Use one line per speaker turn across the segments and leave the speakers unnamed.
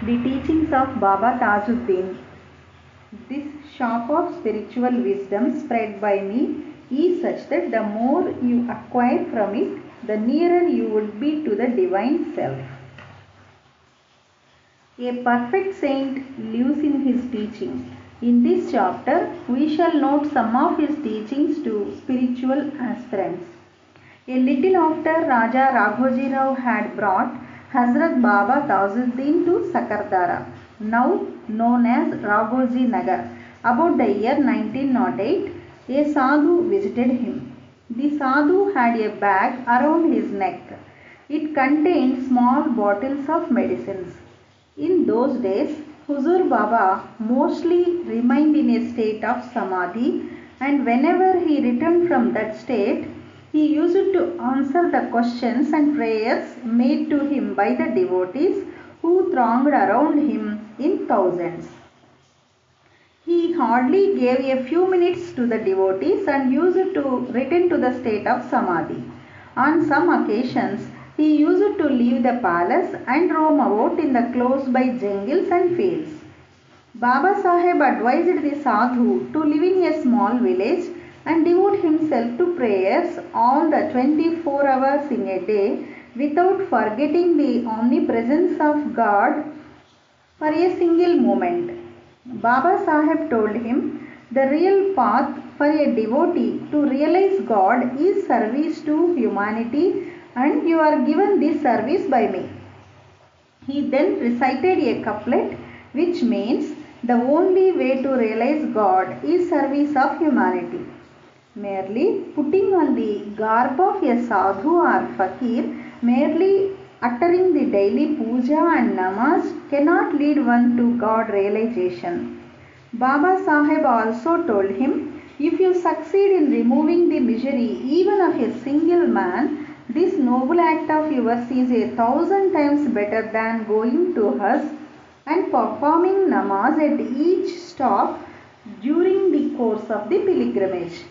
The teachings of Baba Tajuddin. This shop of spiritual wisdom spread by me is such that the more you acquire from it, the nearer you would be to the divine self. A perfect saint lives in his teaching. In this chapter, we shall note some of his teachings to spiritual aspirants. A little after Raja Raghoji Rao had brought Hazrat Baba Tajuddin to Sakardara, now known as Raghoji Nagar, about the year 1908, a sadhu visited him. The sadhu had a bag around his neck. It contained small bottles of medicines. In those days, Huzur Baba mostly remained in a state of samadhi, and whenever he returned from that state, he used to answer the questions and prayers made to him by the devotees who thronged around him in thousands. He hardly gave a few minutes to the devotees and used to return to the state of samadhi. On some occasions, he used to leave the palace and roam about in the close-by jungles and fields. Baba Saheb advised the sadhu to live in a small village and devote himself to prayers all the 24 hours in a day without forgetting the omnipresence of God for a single moment. Baba Saheb told him the real path for a devotee to realize God is service to humanity, and you are given this service by me. He then recited a couplet which means the only way to realize God is service of humanity. Merely putting on the garb of a sadhu or fakir, merely uttering the daily puja and namaz cannot lead one to God realization. Baba Saheb also told him, if you succeed in removing the misery even of a single man, this noble act of yours is 1,000 times better than going to Hajj and performing namaz at each stop during the course of the pilgrimage.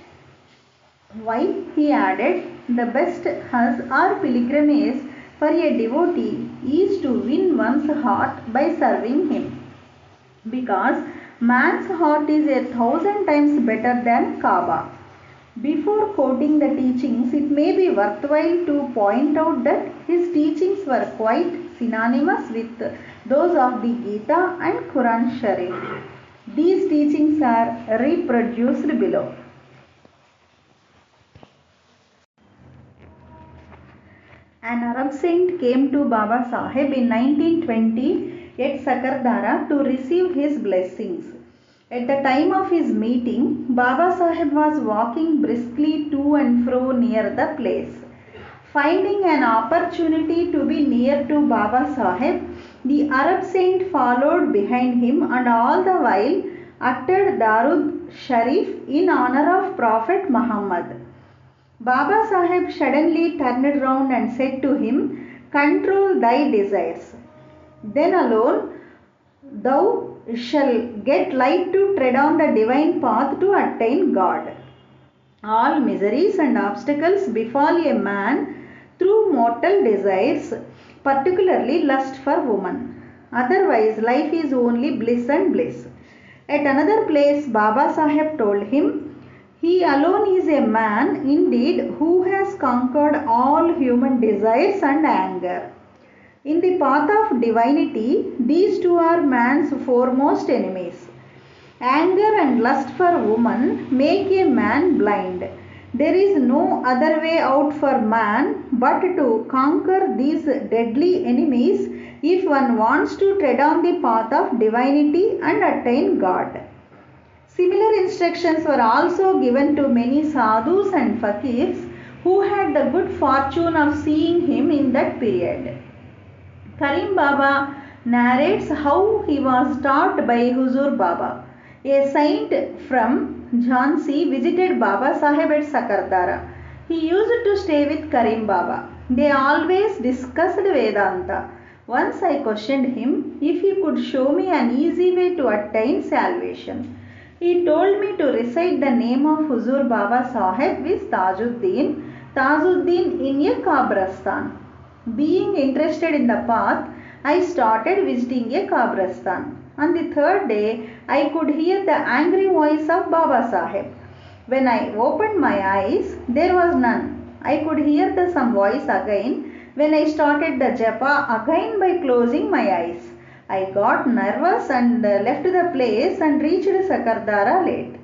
Why, he added, the best Hajj or pilgrimage for a devotee is to win one's heart by serving him. Because man's heart is 1,000 times better than Kaaba. Before quoting the teachings, it may be worthwhile to point out that his teachings were quite synonymous with those of the Gita and Quran Sharif. These teachings are reproduced below. An Arab saint came to Baba Saheb in 1920 at Sakardara to receive his blessings. At the time of his meeting, Baba Saheb was walking briskly to and fro near the place. Finding an opportunity to be near to Baba Saheb, the Arab saint followed behind him and all the while uttered Darud Sharif in honor of Prophet Muhammad. Baba Saheb suddenly turned round and said to him, control thy desires. Then alone thou shalt get light to tread on the divine path to attain God. All miseries and obstacles befall a man through mortal desires, particularly lust for woman. Otherwise life is only bliss and bliss. At another place Baba Saheb told him, he alone is a man indeed who has conquered all human desires and anger. In the path of divinity, these two are man's foremost enemies. Anger and lust for woman make a man blind. There is no other way out for man but to conquer these deadly enemies if one wants to tread on the path of divinity and attain God. Similar instructions were also given to many sadhus and fakirs who had the good fortune of seeing him in that period. Karim Baba narrates how he was taught by Huzur Baba. A saint from Jhansi visited Baba Saheb at Sakardara. He used to stay with Karim Baba. They always discussed Vedanta. Once I questioned him if he could show me an easy way to attain salvation. He told me to recite the name of Huzur Baba Saheb with Tajuddin in a Kabrastan. Being interested in the path, I started visiting a Kabristan. On the third day, I could hear the angry voice of Baba Sahib. When I opened my eyes, there was none. I could hear the some voice again when I started the japa again by closing my eyes. I got nervous and left the place and reached Sakardara late.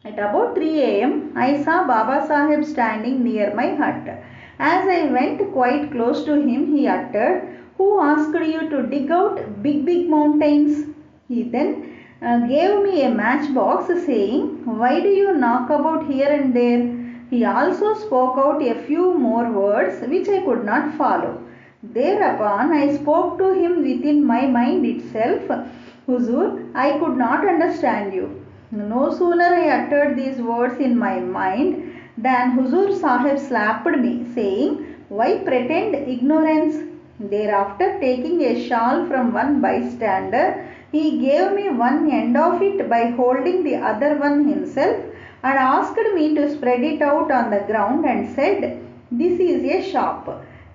At about 3 a.m., I saw Baba Sahib standing near my hut. As I went quite close to him, he uttered, "Who asked you to dig out big mountains?" He then gave me a matchbox saying, "Why do you knock about here and there?" He also spoke out a few more words which I could not follow. Thereupon I spoke to him within my mind itself, "Huzur, I could not understand you." No sooner I uttered these words in my mind than Huzur Sahib slapped me, saying, "Why pretend ignorance?" Thereafter, taking a shawl from one bystander, he gave me one end of it by holding the other one himself and asked me to spread it out on the ground and said, "This is a shop."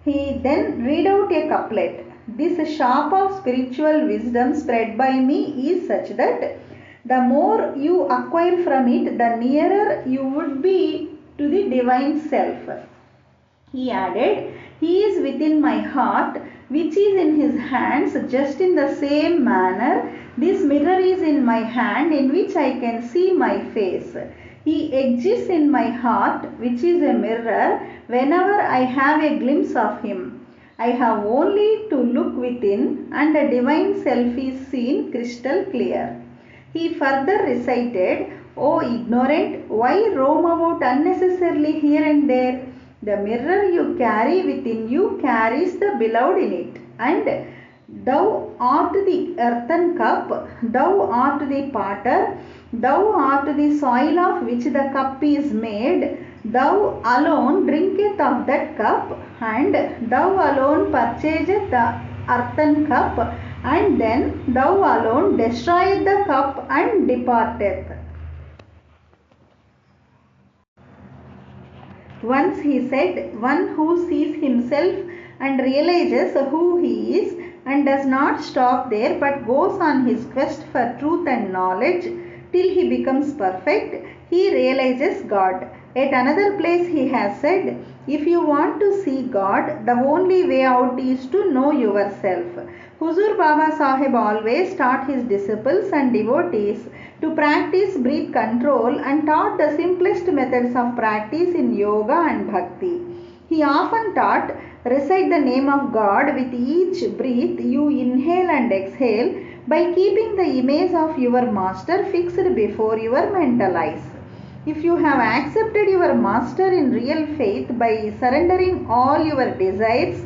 He then read out a couplet. "This shop of spiritual wisdom spread by me is such that the more you acquire from it, the nearer you would be to the divine self." He added, "He is within my heart, which is in his hands, just in the same manner this mirror is in my hand, in which I can see my face. He exists in my heart, which is a mirror, whenever I have a glimpse of him. I have only to look within, and the divine self is seen crystal clear." He further recited, "O ignorant, why roam about unnecessarily here and there? The mirror you carry within you carries the beloved in it, and thou art the earthen cup, thou art the potter, thou art the soil of which the cup is made, thou alone drinketh of that cup, and thou alone purchaseth the earthen cup, and then thou alone destroyeth the cup and departeth." Once he said, "One who sees himself and realizes who he is and does not stop there but goes on his quest for truth and knowledge till he becomes perfect, he realizes God." At another place he has said, "If you want to see God, the only way out is to know yourself." Huzur Baba Sahib always taught his disciples and devotees to practice breath control and taught the simplest methods of practice in yoga and bhakti. He often taught, recite the name of God with each breath you inhale and exhale by keeping the image of your master fixed before your mental eyes. If you have accepted your master in real faith by surrendering all your desires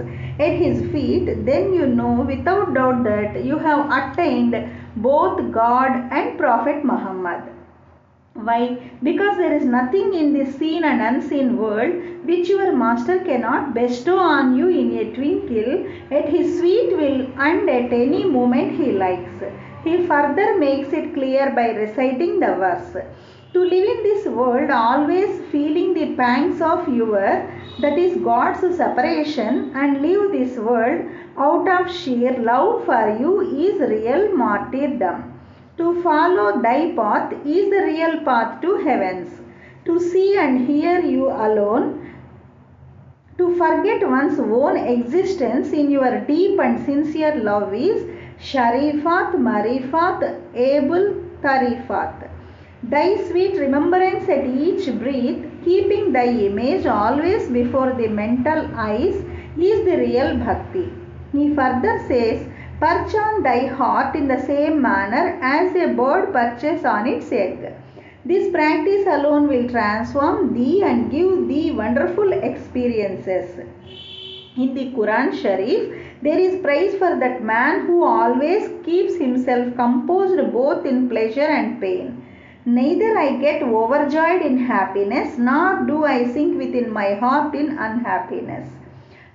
at his feet, then you know without doubt that you have attained both God and Prophet Muhammad. Why? Because there is nothing in this seen and unseen world which your master cannot bestow on you in a twinkle at his sweet will and at any moment he likes. He further makes it clear by reciting the verse, "To live in this world always feeling the pangs of your, that is God's separation, and leave this world out of sheer love for you is real martyrdom. To follow thy path is the real path to heavens. To see and hear you alone, to forget one's own existence in your deep and sincere love is Sharifat, Marifat, Abul Tarifat. Thy sweet remembrance at each breath, keeping thy image always before the mental eyes, is the real bhakti." He further says, "Perch on thy heart in the same manner as a bird perches on its egg. This practice alone will transform thee and give thee wonderful experiences." In the Quran Sharif, there is praise for that man who always keeps himself composed both in pleasure and pain. "Neither I get overjoyed in happiness, nor do I sink within my heart in unhappiness.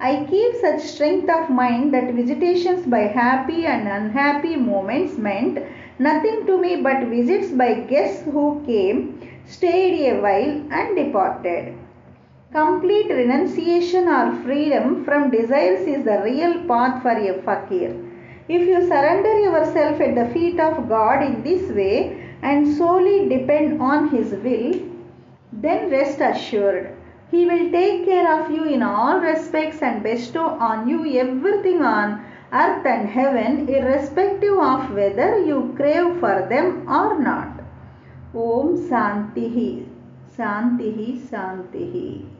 I keep such strength of mind that visitations by happy and unhappy moments meant nothing to me but visits by guests who came, stayed a while and departed." Complete renunciation or freedom from desires is the real path for a fakir. If you surrender yourself at the feet of God in this way and solely depend on His will, then rest assured, He will take care of you in all respects and bestow on you everything on earth and heaven, irrespective of whether you crave for them or not. Om Santihi, Santihi, Santihi.